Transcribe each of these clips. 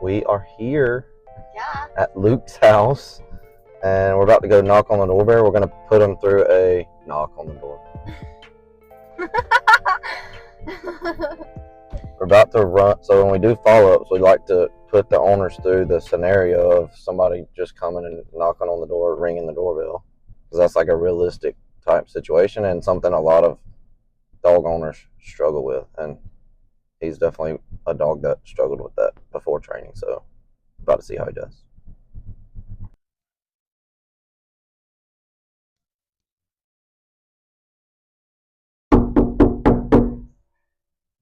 We are here at Luke's house, and we're about to go knock on the doorbell. We're going to put him through a knock on the door. We're about to run, so when we do follow-ups, we like to put the owners through the scenario of somebody just coming and knocking on the door, ringing the doorbell, because that's like a realistic type situation and something a lot of dog owners struggle with, and he's definitely a dog that struggled with that before training, so about to see how he does.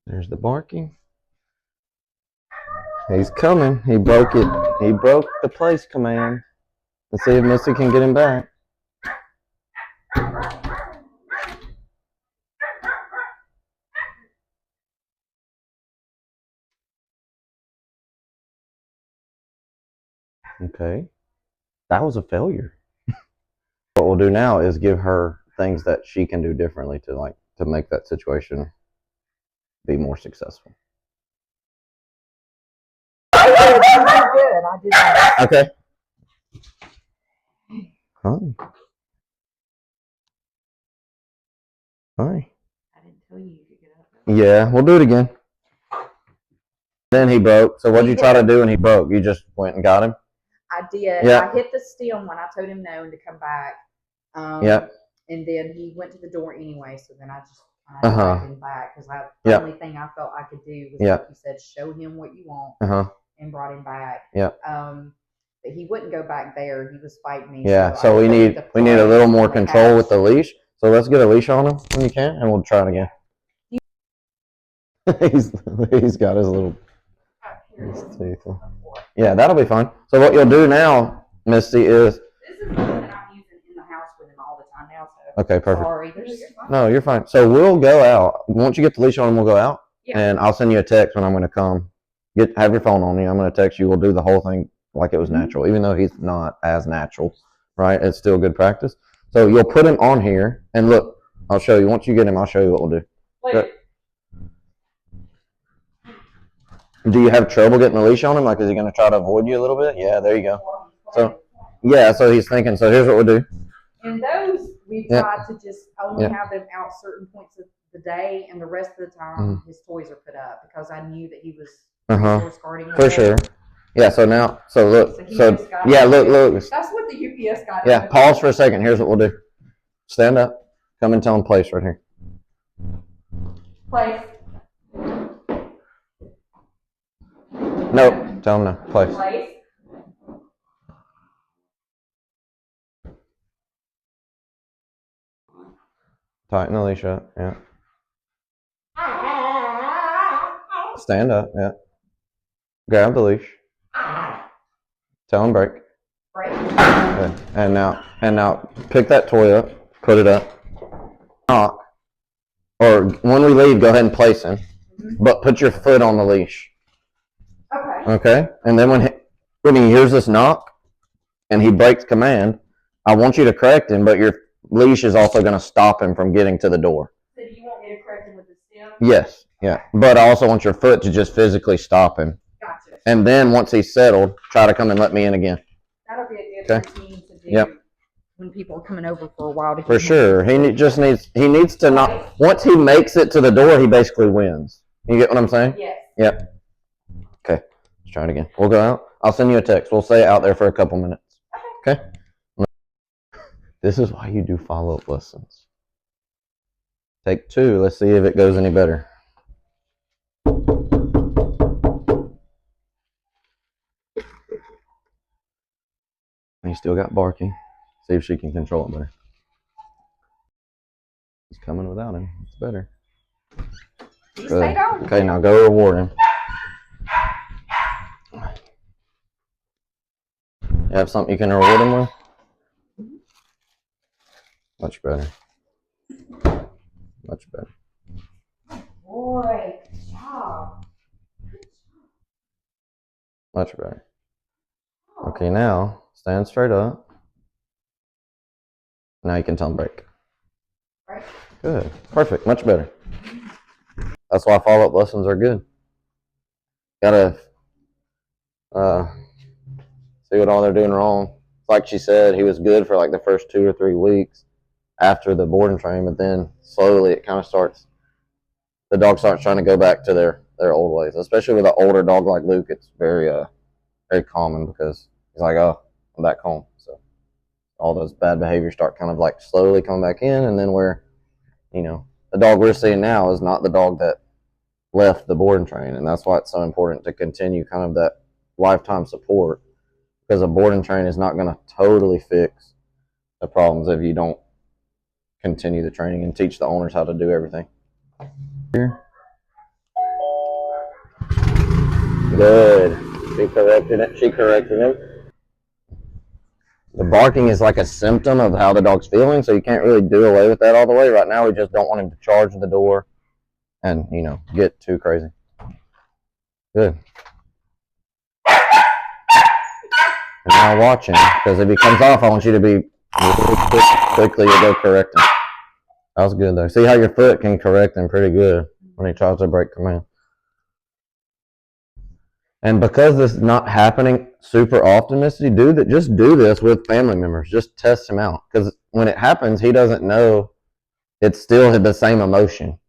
There's the barking. He's coming. He broke it. He broke the place command. Let's see if Missy can get him back. Okay. That was a failure. What we'll do now is give her things that she can do differently to make that situation be more successful. Good. I did that. Okay. Hi. Hi. I didn't tell you you could get up. Yeah, we'll do it again. Then he broke. So what'd you try to do when he broke? You just went and got him? I did. Yeah. I hit the stem when I told him no and to come back. Yeah. And then he went to the door anyway, so then I just Uh-huh. him back because the Yeah. only thing I felt I could do was, Yeah. like you said, show him what you want, Uh-huh. and brought him back. Yeah. But he wouldn't go back there. He was fighting me. Yeah. So we need a little more control with the leash. So let's get a leash on him when you can, and we'll try it again. he's got his little teeth. Yeah, that'll be fine. So what you'll do now, Misty, is This is the one that I'm using in the house with him all the time now. So okay, perfect. sorry. No, you're fine. So we'll go out. Once you get the leash on him, we'll go out, Yeah. and I'll send you a text when I'm going to come. Have your phone on you. I'm going to text you. We'll do the whole thing like it was natural, even though he's not as natural, right? It's still good practice. So you'll put him on here, and look, I'll show you. Once you get him, I'll show you what we'll do. Wait. Do you have trouble getting the leash on him? Like, is he going to try to avoid you a little bit? Yeah, there you go. So, yeah, so he's thinking. So here's what we'll do. And those, we tried to just only have them out certain points of the day, and the rest of the time, his toys are put up because I knew that he was resource guarding. For sure. Yeah, so now, so look. Look. That's what the UPS guy did. Yeah, pause for a second. Here's what we'll do. Stand up. Come and tell him place right here. Place. Nope. Tell him no. Place. Place. Tighten the leash up. Yeah. Stand up. Yeah. Grab the leash. Tell him break. Break. Okay. And now pick that toy up. Put it up. Knock. Or when we leave, go ahead and place him. But put your foot on the leash. Okay. Okay? And then when he hears this knock and he breaks command, I want you to correct him, but your leash is also going to stop him from getting to the door. So do you want me to correct him with the stem? Yes. Yeah. But I also want your foot to just physically stop him. Gotcha. And then once he's settled, try to come and let me in again. That'll be a good routine to do. Yep. When people are coming over for a while. For sure. He needs to not, once he makes it to the door, he basically wins. You get what I'm saying? Yes. Yep. Okay. Let's try it again. We'll go out. I'll send you a text. We'll stay out there for a couple minutes. Okay? This is why you do follow-up lessons. Take 2. Let's see if it goes any better. He still got barking. See if she can control it better. He's coming without him. It's better. You stay down. Okay, now go reward him. You have something you can reward him with? Much better. Much better. Boy, good job. Much better. Okay, now stand straight up. Now you can tell him break. Right. Good. Perfect. Much better. That's why follow-up lessons are good. see what all they're doing wrong. Like she said, he was good for like the first 2 or 3 weeks after the board and train, but then slowly it kind of starts. The dog starts trying to go back to their old ways. Especially with an older dog like Luke, it's very very common because he's like, oh, I'm back home. So all those bad behaviors start kind of like slowly coming back in, and then where, the dog we're seeing now is not the dog that left the board and train, and that's why it's so important to continue kind of that lifetime support, because a board and train is not going to totally fix the problems if you don't continue the training and teach the owners how to do everything. Here. Good. She corrected it. The barking is like a symptom of how the dog's feeling, so you can't really do away with that all the way. Right now, we just don't want him to charge the door and, get too crazy. Good. And now watch him, because if he comes off, I want you to be really quickly to go correct him. That was good, though. See how your foot can correct him pretty good when he tries to break command. And because this is not happening super often, Misty, just do this with family members. Just test him out. Because when it happens, he doesn't know it's still the same emotion.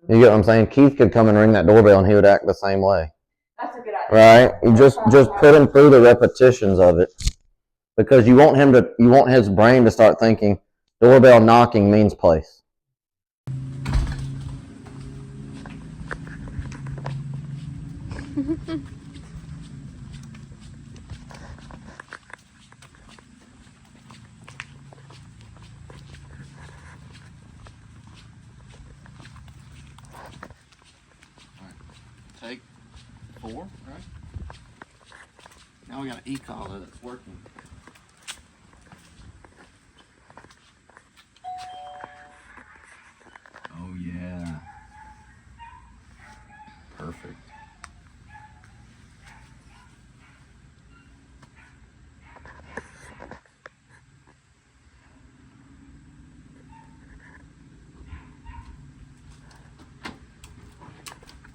You get what I'm saying? Keith could come and ring that doorbell and he would act the same way. That's a good idea. Right? You just put him through the repetitions of it. Because you want his brain to start thinking doorbell knocking means place. Take 4, right? Now we got an e-collar that's working. Oh yeah. Perfect.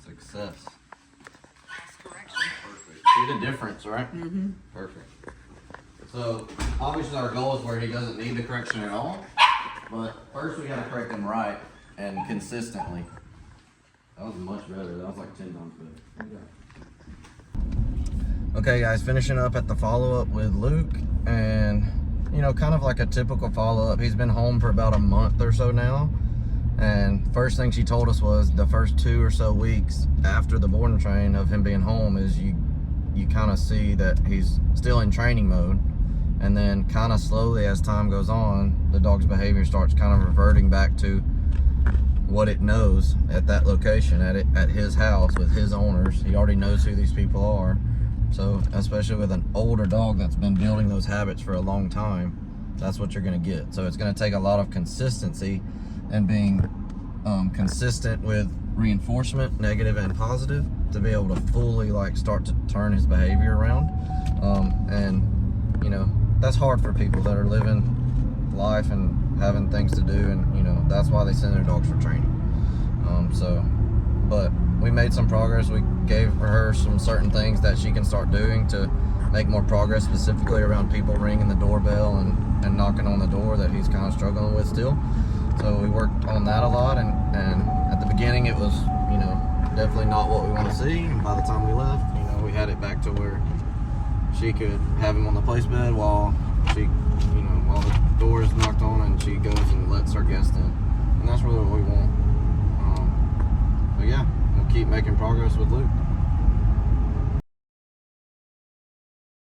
Success. Perfect. See the difference, right? Mm-hmm. Perfect. So obviously our goal is where he doesn't need the correction at all, but first we gotta correct him right and consistently. That was much better. That was like 10 times better. Okay guys, finishing up at the follow-up with Luke, and kind of like a typical follow-up. He's been home for about a month or so now. And first thing she told us was the first 2 or so weeks after the board and train of him being home is you kind of see that he's still in training mode, and then kind of slowly as time goes on, the dog's behavior starts kind of reverting back to what it knows at that location, at his house with his owners. He already knows who these people are. So especially with an older dog that's been building those habits for a long time, that's what you're going to get. So it's going to take a lot of consistency and being consistent with reinforcement, negative and positive, to be able to fully start to turn his behavior around. And that's hard for people that are living life and having things to do, and that's why they send their dogs for training. But we made some progress. We gave her some certain things that she can start doing to make more progress, specifically around people ringing the doorbell and knocking on the door that he's kind of struggling with still. So we worked on that a lot, and at the beginning it was, definitely not what we want to see. And by the time we left, we had it back to where she could have him on the place bed while while the door is knocked on and she goes and lets her guest in. And that's really what we want. But yeah, we'll keep making progress with Luke.